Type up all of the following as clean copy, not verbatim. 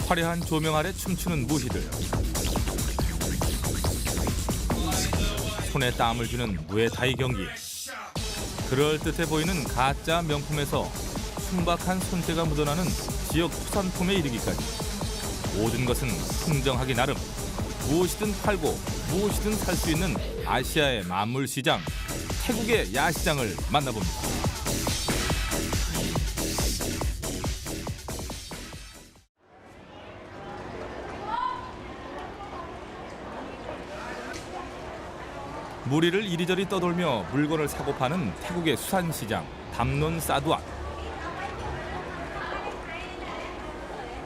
화려한 조명 아래 춤추는 무희들. 손에 땀을 주는 무에타이 경기. 그럴듯해 보이는 가짜 명품에서 순박한 손때가 묻어나는 지역 수산품에 이르기까지 모든 것은 흥정하기 나름. 무엇이든 팔고 무엇이든 살 수 있는 아시아의 만물시장, 태국의 야시장을 만나봅니다. 무리를 이리저리 떠돌며 물건을 사고 파는 태국의 수산시장, 담론 사두앗.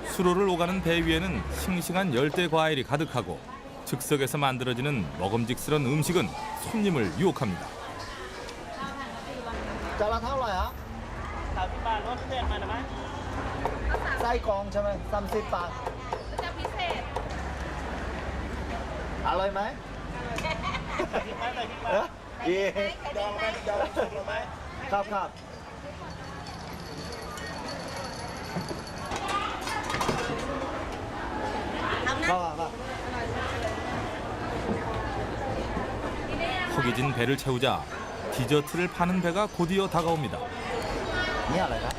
수로를 오가는 배 위에는 싱싱한 열대 과일이 가득하고 즉석에서 만들어지는 먹음직스러운 음식은 손님을 유혹합니다. จานละเท่าไหร่ฮะ 30 บาทรสพิเศษมาหน่อยไหม ไส้กรองใช่ไหม30 บาท จะพิเศษ อร่อยไหม ใส่พริกไหมใส่พริกไหม เอ๊ะดี ดองไหมดองสุกหรือไหม ครับครับ ครับ 허기진 배를 채우자 디저트를 파는 배가 곧이어 다가옵니다. นี่อะไรนะ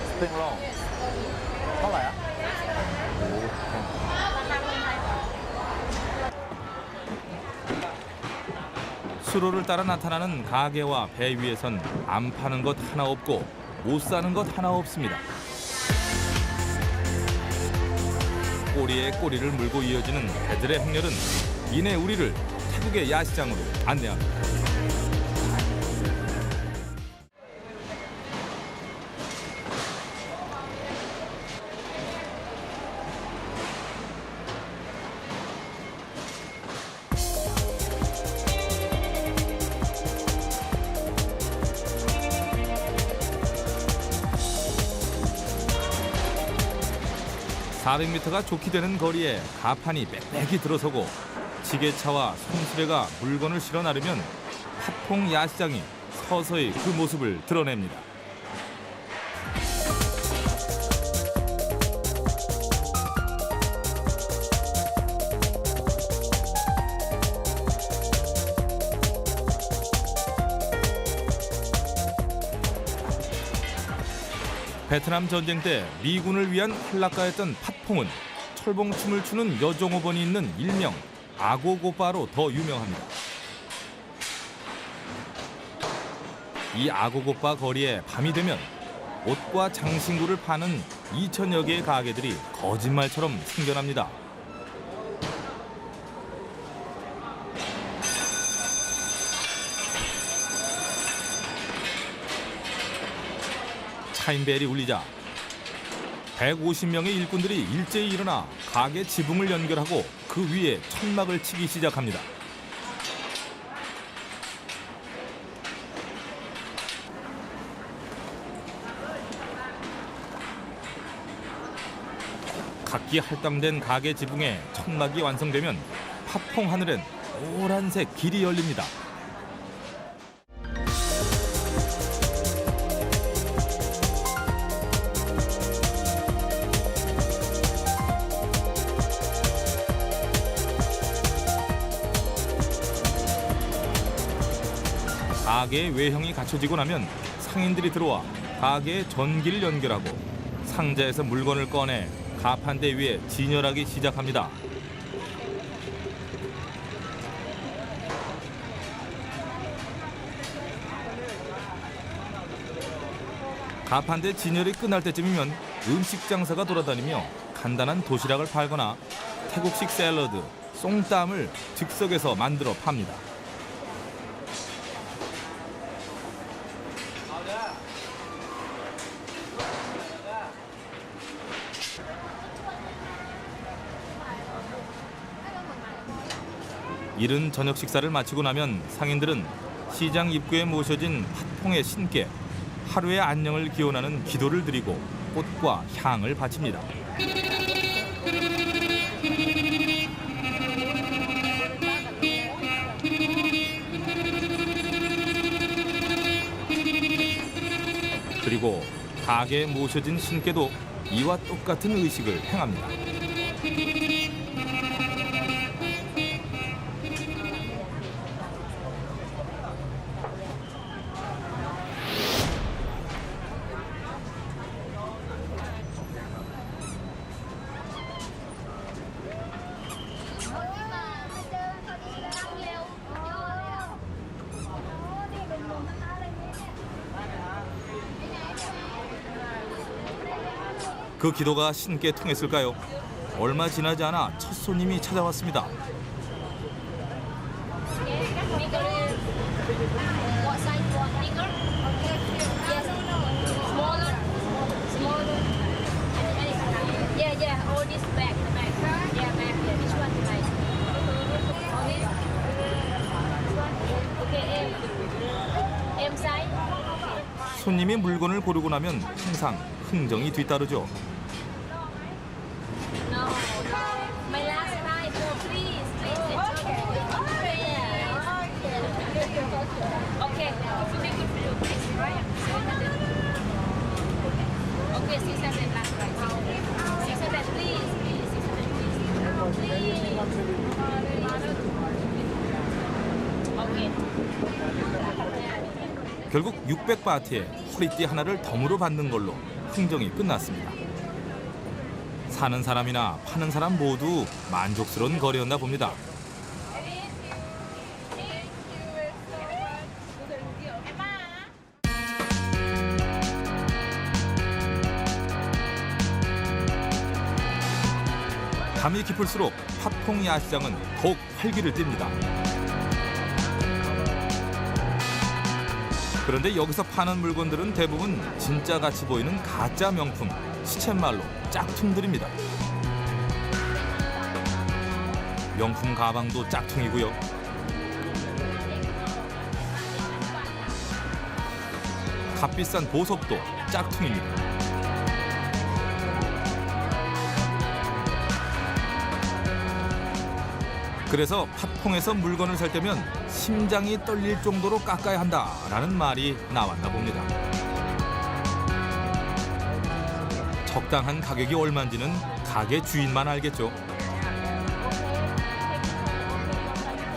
สปริงโรลเท่าไหร่อ่ะ 수로를 따라 나타나는 가게와 배 위에선 안 파는 것 하나 없고 못 사는 것 하나 없습니다. 꼬리에 꼬리를 물고 이어지는 배들의 행렬은 이내 우리를 태국의 야시장으로 안내합니다. (400m가) 좋게 되는 거리에 가판이 빽빽이 들어서고 지게차와 손수레가 물건을 실어 나르면 팥퐁 야시장이 서서히 그 모습을 드러냅니다. 베트남 전쟁 때 미군을 위한 한락가였던 팥퐁은 철봉춤을 추는 여종업원이 있는 일명 아고고바로 더 유명합니다. 이 아고고바 거리에 밤이 되면 옷과 장신구를 파는 2천여 개의 가게들이 거짓말처럼 생겨납니다. 차인벨이 울리자 150명의 일꾼들이 일제히 일어나 가게 지붕을 연결하고 그 위에 천막을 치기 시작합니다. 각기 할당된 가게 지붕에 천막이 완성되면 팥퐁 하늘엔 노란색 길이 열립니다. 가게의 외형이 갖춰지고 나면 상인들이 들어와 가게의 전기를 연결하고 상자에서 물건을 꺼내 가판대 위에 진열하기 시작합니다. 가판대 진열이 끝날 때쯤이면 음식 장사가 돌아다니며 간단한 도시락을 팔거나 태국식 샐러드, 쏨땀을 즉석에서 만들어 팝니다. 이른 저녁 식사를 마치고 나면 상인들은 시장 입구에 모셔진 팥퐁의 신께 하루의 안녕을 기원하는 기도를 드리고 꽃과 향을 바칩니다. 그리고 가게에 모셔진 신께도 이와 똑같은 의식을 행합니다. 그 기도가 신께 통했을까요? 얼마 지나지 않아 첫 손님이 찾아왔습니다. 손님이 물건을 고르고 나면 항상 흥정이 뒤따르죠. 결국 600바트에 허리띠 하나를 덤으로 받는 걸로 흥정이 끝났습니다. 사는 사람이나 파는 사람 모두 만족스러운 거래였나 봅니다. 밤이 깊을수록 팥퐁 야시장은 더욱 활기를 띱니다. 그런데 여기서 파는 물건들은 대부분 진짜 같이 보이는 가짜 명품, 시쳇말로 짝퉁들입니다. 명품 가방도 짝퉁이고요. 값비싼 보석도 짝퉁입니다. 그래서 팥퐁에서 물건을 살 때면 심장이 떨릴 정도로 깎아야 한다라는 말이 나왔나 봅니다. 적당한 가격이 얼마인지는 가게 주인만 알겠죠.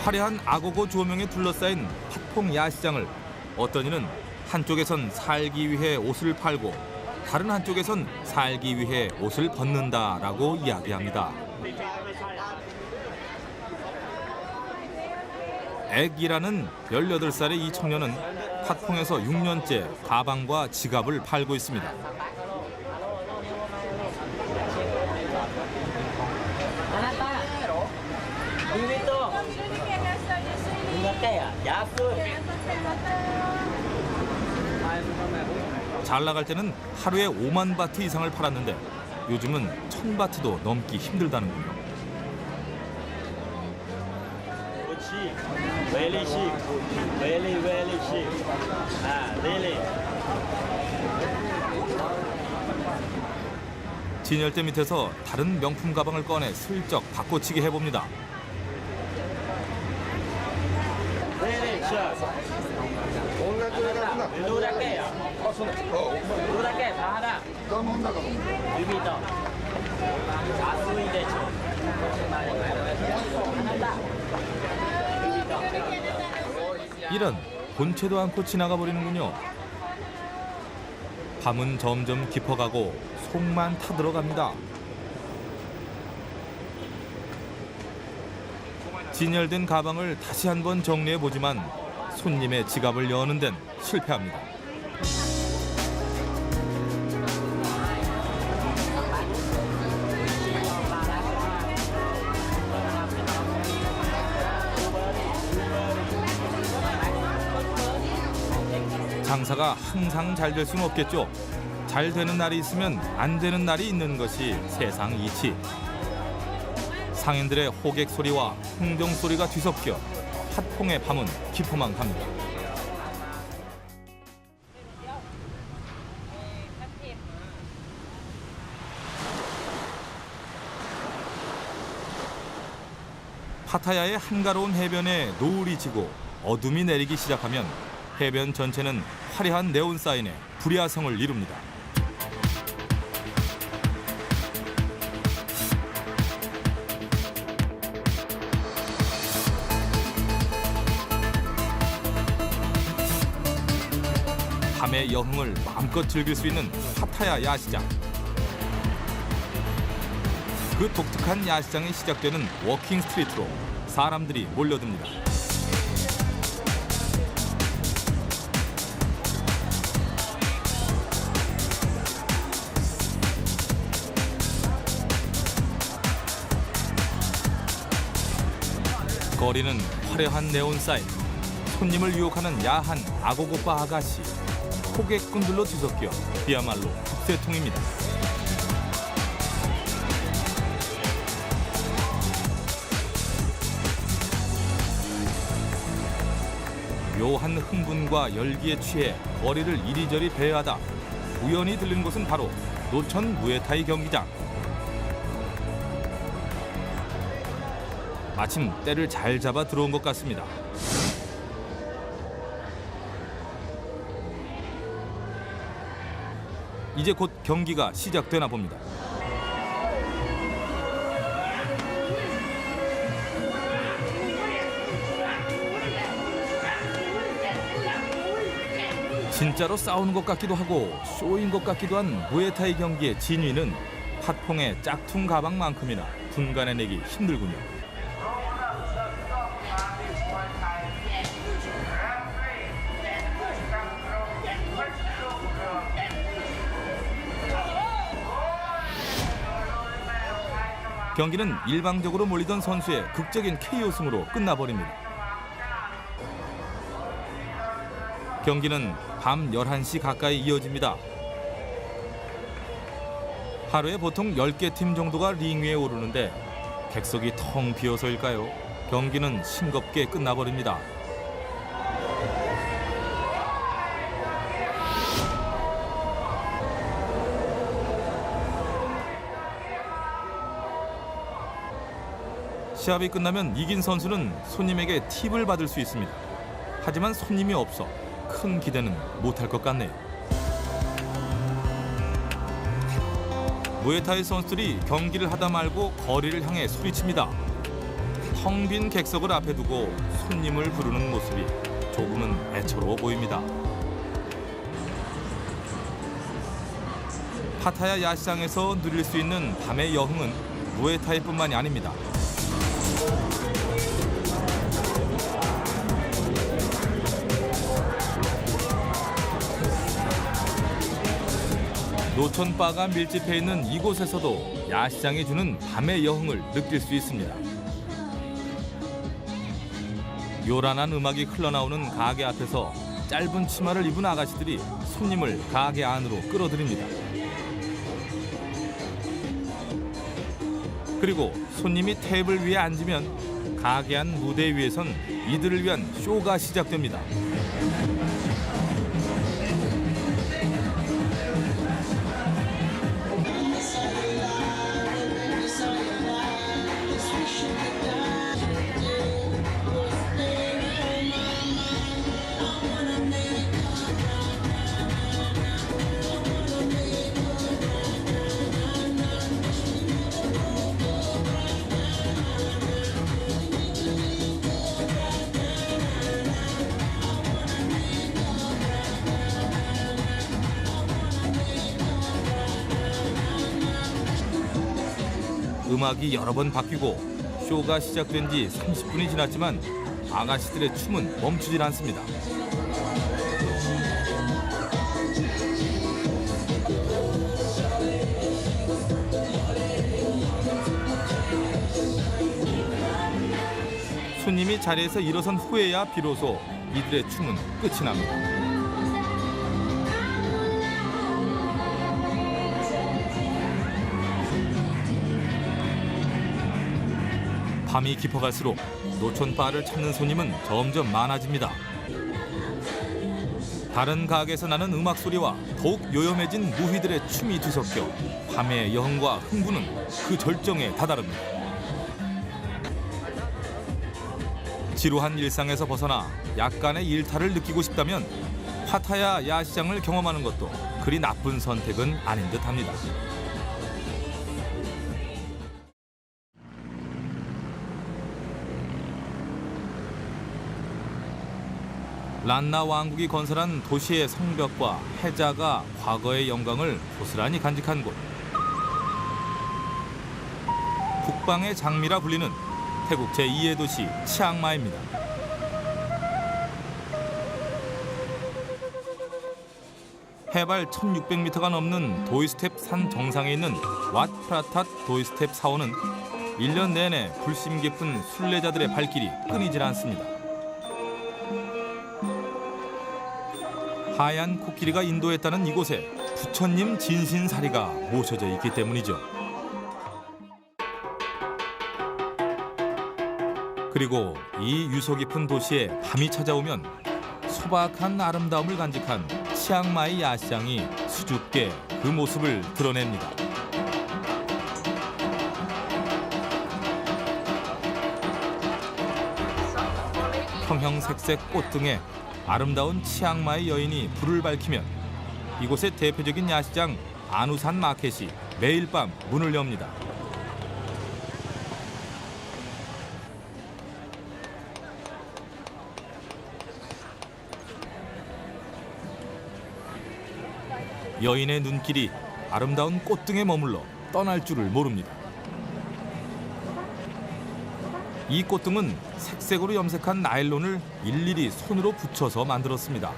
화려한 아고고 조명에 둘러싸인 팥퐁 야시장을 어떤 이는 한쪽에선 살기 위해 옷을 팔고 다른 한쪽에선 살기 위해 옷을 벗는다라고 이야기합니다. 액이라는 18살의 이 청년은 팥퐁에서 6년째 가방과 지갑을 팔고 있습니다. 잘 나갈 때는 하루에 5만 바트 이상을 팔았는데 요즘은 1000바트도 넘기 힘들다는군요. Very cheap, very very cheap. Really. 진열대 밑에서 다른 명품 가방을 꺼내 슬쩍 바꿔치기 해봅니다. Really cheap. 누라게요. 누라게 다 하나. 유비도. 자수이대죠. 이런 본체도 않고 지나가 버리는군요. 밤은 점점 깊어가고 속만 타들어갑니다. 진열된 가방을 다시 한번 정리해보지만 손님의 지갑을 여는 데는 실패합니다. 장사가 항상 잘 될 수는 없겠죠. 잘 되는 날이 있으면 안 되는 날이 있는 것이 세상 이치. 상인들의 호객 소리와 흥정 소리가 뒤섞여 팥퐁의 밤은 깊어만 갑니다. 파타야의 한가로운 해변에 노을이 지고 어둠이 내리기 시작하면 해변 전체는 화려한 네온 사인에 불야성을 이룹니다. 밤의 여흥을 마음껏 즐길 수 있는 파타야 야시장. 그 독특한 야시장이 시작되는 워킹 스트리트로 사람들이 몰려듭니다. 거리는 화려한 네온 사인, 손님을 유혹하는 야한 아고고빠 아가씨, 호객꾼들로 뒤섞여 그야말로 국세통입니다. 묘한 흥분과 열기에 취해 거리를 이리저리 배회하다 우연히 들른 곳은 바로 노천 무에타이 경기장. 마침 때를 잘 잡아 들어온 것 같습니다. 이제 곧 경기가 시작되나 봅니다. 진짜로 싸우는 것 같기도 하고 쇼인 것 같기도 한 무에타이 경기의 진위는 팥퐁의 짝퉁 가방만큼이나 분간해내기 힘들군요. 경기는 일방적으로 몰리던 선수의 극적인 KO 승으로 끝나버립니다. 경기는 밤 11시 가까이 이어집니다. 하루에 보통 10개 팀 정도가 링 위에 오르는데 객석이 텅 비어서일까요? 경기는 싱겁게 끝나버립니다. 시합이 끝나면 이긴 선수는 손님에게 팁을 받을 수 있습니다. 하지만 손님이 없어 큰 기대는 못할 것 같네요. 무에타이 선수들이 경기를 하다 말고 거리를 향해 소리칩니다. 텅 빈 객석을 앞에 두고 손님을 부르는 모습이 조금은 애처로워 보입니다. 파타야 야시장에서 누릴 수 있는 밤의 여흥은 무에타이뿐만이 아닙니다. 노천바가 밀집해 있는 이곳에서도 야시장이 주는 밤의 여흥을 느낄 수 있습니다. 요란한 음악이 흘러나오는 가게 앞에서 짧은 치마를 입은 아가씨들이 손님을 가게 안으로 끌어들입니다. 그리고 손님이 테이블 위에 앉으면 가게 안 무대 위에선 이들을 위한 쇼가 시작됩니다. 음악이 여러 번 바뀌고 쇼가 시작된 지 30분이 지났지만 아가씨들의 춤은 멈추질 않습니다. 손님이 자리에서 일어선 후에야 비로소 이들의 춤은 끝이 납니다. 밤이 깊어갈수록 노천바를 찾는 손님은 점점 많아집니다. 다른 가게에서 나는 음악 소리와 더욱 요염해진 무희들의 춤이 뒤섞여 밤의 여흥과 흥분은 그 절정에 다다릅니다. 지루한 일상에서 벗어나 약간의 일탈을 느끼고 싶다면 파타야 야시장을 경험하는 것도 그리 나쁜 선택은 아닌 듯합니다. 란나 왕국이 건설한 도시의 성벽과 해자가 과거의 영광을 고스란히 간직한 곳. 북방의 장미라 불리는 태국 제2의 도시 치앙마이입니다. 해발 1600m가 넘는 도이스텝 산 정상에 있는 왓 프라탓 도이스텝 사원은 1년 내내 불심 깊은 순례자들의 발길이 끊이질 않습니다. 하얀 코끼리가 인도했다는 이곳에 부처님 진신사리가 모셔져 있기 때문이죠. 그리고 이 유서 깊은 도시에 밤이 찾아오면 소박한 아름다움을 간직한 치앙마이 야시장이 수줍게 그 모습을 드러냅니다. 형형색색 꽃등에 아름다운 치앙마이 여인이 불을 밝히면 이곳의 대표적인 야시장 아누산 마켓이 매일 밤 문을 엽니다. 여인의 눈길이 아름다운 꽃등에 머물러 떠날 줄을 모릅니다. 이 꽃등은 색색으로 염색한 나일론을 일일이 손으로 붙여서 만들었습니다.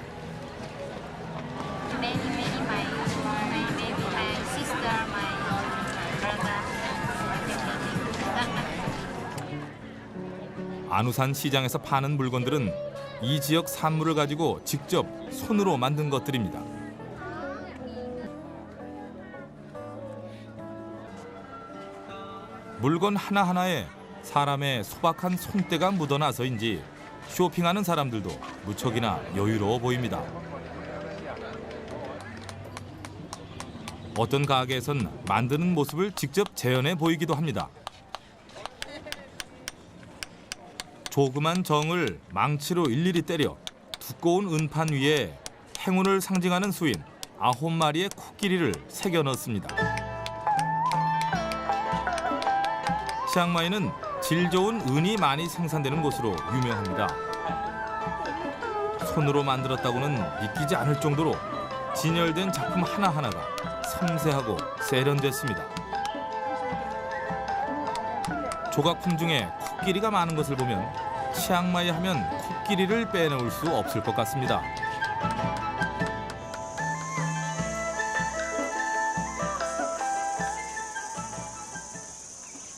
아누산 시장에서 파는 물건들은 이 지역 산물을 가지고 직접 손으로 만든 것들입니다. 물건 하나하나에 사람의 소박한 손때가 묻어나서인지 쇼핑하는 사람들도 무척이나 여유로워 보입니다. 어떤 가게에선 만드는 모습을 직접 재현해 보이기도 합니다. 조그만 정을 망치로 일일이 때려 두꺼운 은판 위에 행운을 상징하는 수인 9마리의 코끼리를 새겨 넣습니다. 치앙마이는 질 좋은 은이 많이 생산되는 곳으로 유명합니다. 손으로 만들었다고는 믿기지 않을 정도로 진열된 작품 하나하나가 섬세하고 세련됐습니다. 조각품 중에 코끼리가 많은 것을 보면 치앙마이 하면 코끼리를 빼놓을 수 없을 것 같습니다.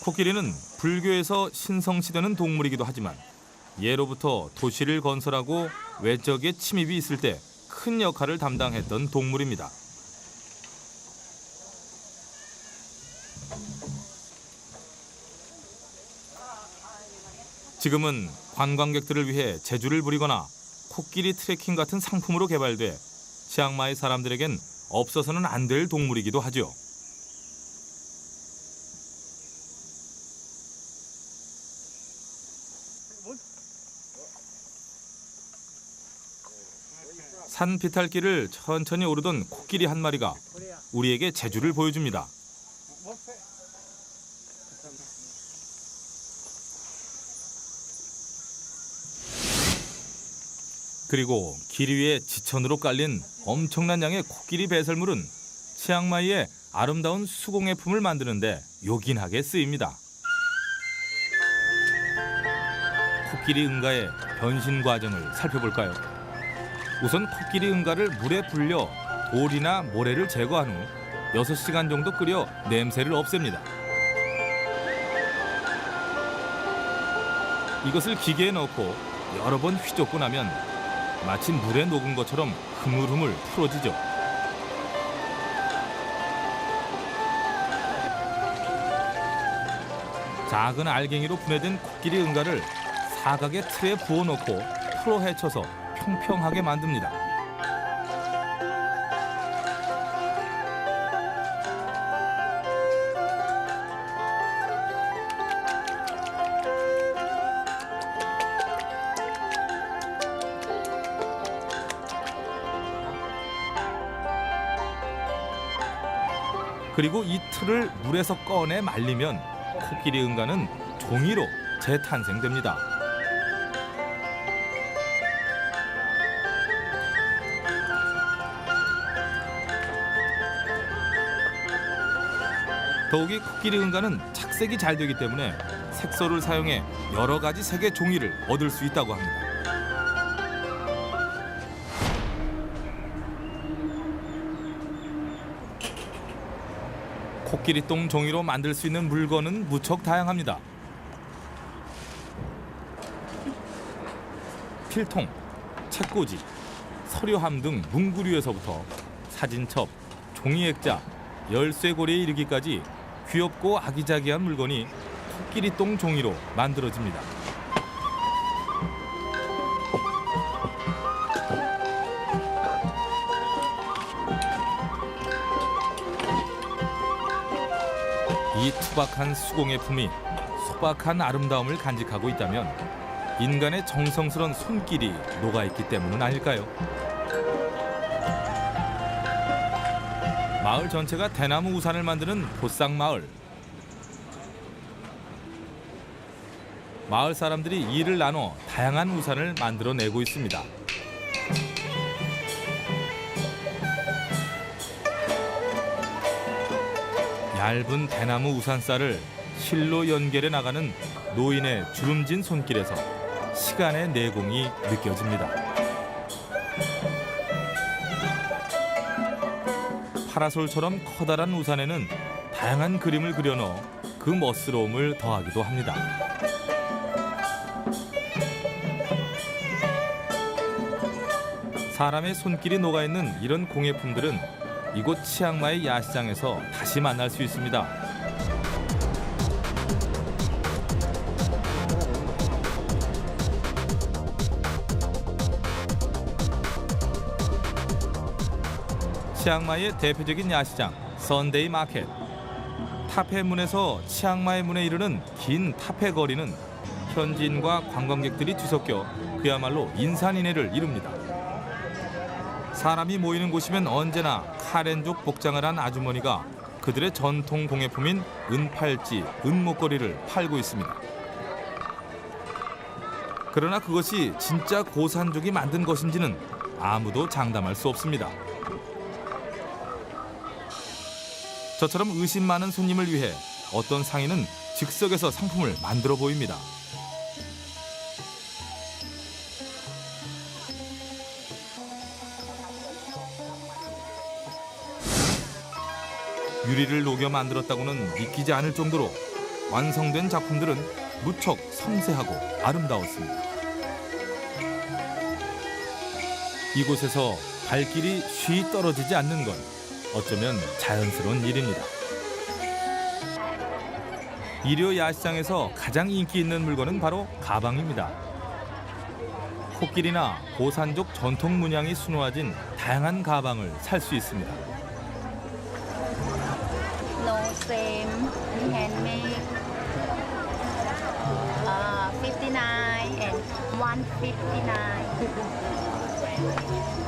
코끼리는 불교에서 신성시되는 동물이기도 하지만 예로부터 도시를 건설하고 외적의 침입이 있을 때 큰 역할을 담당했던 동물입니다. 지금은 관광객들을 위해 제주를 부리거나 코끼리 트레킹 같은 상품으로 개발돼 치앙마이 사람들에겐 없어서는 안 될 동물이기도 하죠. 산 비탈길을 천천히 오르던 코끼리 한 마리가 우리에게 제주를 보여줍니다. 그리고 길 위에 지천으로 깔린 엄청난 양의 코끼리 배설물은 치앙마이의 아름다운 수공예품을 만드는데 요긴하게 쓰입니다. 코끼리 응가의 변신 과정을 살펴볼까요? 우선 코끼리 응가를 물에 불려 돌이나 모래를 제거한 후 6시간 정도 끓여 냄새를 없앱니다. 이것을 기계에 넣고 여러 번 휘젓고 나면 마치 물에 녹은 것처럼 흐물흐물 풀어지죠. 작은 알갱이로 분해된 코끼리 응가를 사각의 틀에 부어놓고 풀어 헤쳐서 평평하게 만듭니다. 그리고 이 틀을 물에서 꺼내 말리면 코끼리 응가는 종이로 재탄생됩니다. 더욱이 코끼리 은가는 착색이 잘 되기 때문에 색소를 사용해 여러 가지 색의 종이를 얻을 수 있다고 합니다. 코끼리 똥 종이로 만들 수 있는 물건은 무척 다양합니다. 필통, 책꽂이, 서류함 등 문구류에서부터 사진첩, 종이액자, 열쇠고리에 이르기까지 귀엽고 아기자기한 물건이 코끼리 똥 종이로 만들어집니다. 이 투박한 수공예품이 소박한 아름다움을 간직하고 있다면 인간의 정성스런 손길이 녹아있기 때문은 아닐까요? 마을 전체가 대나무 우산을 만드는 보쌍마을. 마을 사람들이 일을 나눠 다양한 우산을 만들어내고 있습니다. 얇은 대나무 우산살을 실로 연결해 나가는 노인의 주름진 손길에서 시간의 내공이 느껴집니다. 파라솔처럼 커다란 우산에는 다양한 그림을 그려넣어 그 멋스러움을 더하기도 합니다. 사람의 손길이 녹아있는 이런 공예품들은 이곳 치앙마이 야시장에서 다시 만날 수 있습니다. 치앙마이의 대표적인 야시장 선데이 마켓. 타페문에서 치앙마이 문에 이르는 긴 타페 거리는 현지인과 관광객들이 뒤섞여 그야말로 인산인해를 이룹니다. 사람이 모이는 곳이면 언제나 카렌족 복장을 한 아주머니가 그들의 전통 공예품인 은팔찌, 은목걸이를 팔고 있습니다. 그러나 그것이 진짜 고산족이 만든 것인지는 아무도 장담할 수 없습니다. 저처럼 의심 많은 손님을 위해 어떤 상인은 즉석에서 상품을 만들어 보입니다. 유리를 녹여 만들었다고는 믿기지 않을 정도로 완성된 작품들은 무척 섬세하고 아름다웠습니다. 이곳에서 발길이 쉬 떨어지지 않는 건 어쩌면 자연스러운 일입니다. 일요 야시장에서 가장 인기 있는 물건은 바로 가방입니다. 코끼리나 고산족 전통 문양이 수놓아진 다양한 가방을 살 수 있습니다. No same, handmade, 59 and 159.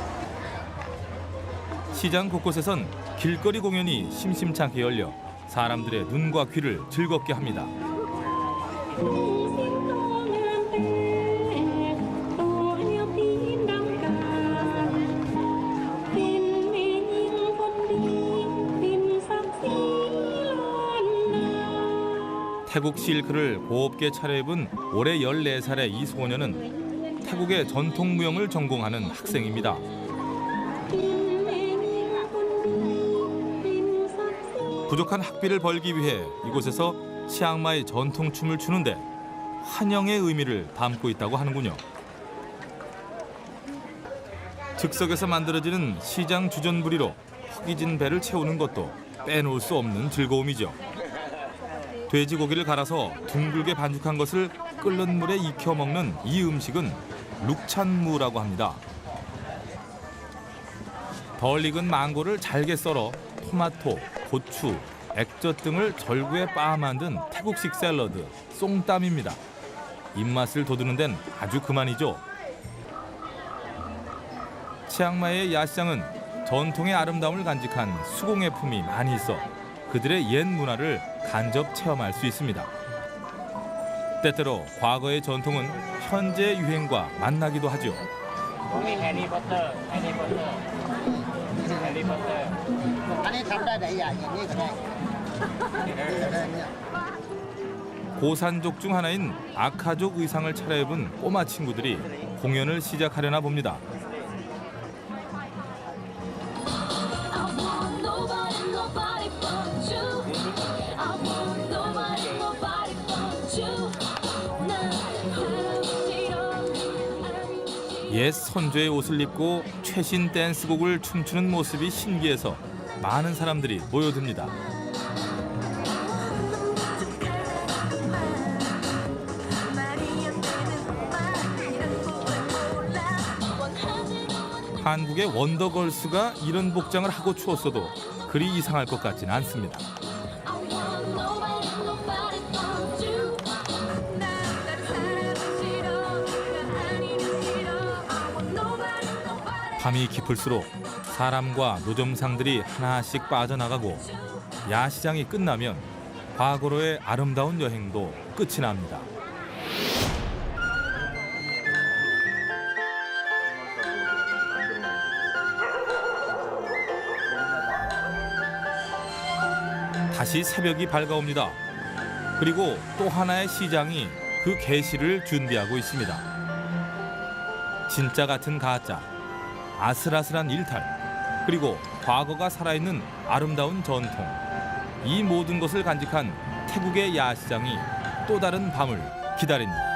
시장 곳곳에선 길거리 공연이 심심찮게 열려 사람들의 눈과 귀를 즐겁게 합니다. 태국 실크를 곱게 차려입은 올해 14살의 이 소녀는 태국의 전통 무용을 전공하는 학생입니다. 부족한 학비를 벌기 위해 이곳에서 치앙마이 전통춤을 추는데 환영의 의미를 담고 있다고 하는군요. 즉석에서 만들어지는 시장 주전부리로 허기진 배를 채우는 것도 빼놓을 수 없는 즐거움이죠. 돼지고기를 갈아서 둥글게 반죽한 것을 끓는 물에 익혀 먹는 이 음식은 룩찬무라고 합니다. 덜 익은 망고를 잘게 썰어 토마토, 고추, 액젓 등을 절구에 빻아 만든 태국식 샐러드, 쏨땀입니다. 입맛을 돋우는 데는 아주 그만이죠. 치앙마이의 야시장은 전통의 아름다움을 간직한 수공예품이 많이 있어 그들의 옛 문화를 간접 체험할 수 있습니다. 때때로 과거의 전통은 현재의 유행과 만나기도 하죠. 해리포터. อันนี้ทำได้หลายอย่างอย่างนี้ก็ได้ 고산족 중 하나인 아카족 의상을 차려입은 꼬마 친구들이 공연을 시작하려나 봅니다. 옛 선조의 옷을 입고 최신 댄스곡을 춤추는 모습이 신기해서 많은 사람들이 모여듭니다. 한국의 원더걸스가 이런 복장을 하고 추었어도 그리 이상할 것 같지는 않습니다. 밤이 깊을수록 사람과 노점상들이 하나씩 빠져나가고 야시장이 끝나면 과거로의 아름다운 여행도 끝이 납니다. 다시 새벽이 밝아옵니다. 그리고 또 하나의 시장이 그 개시를 준비하고 있습니다. 진짜 같은 가짜, 아슬아슬한 일탈, 그리고 과거가 살아있는 아름다운 전통. 이 모든 것을 간직한 태국의 야시장이 또 다른 밤을 기다립니다.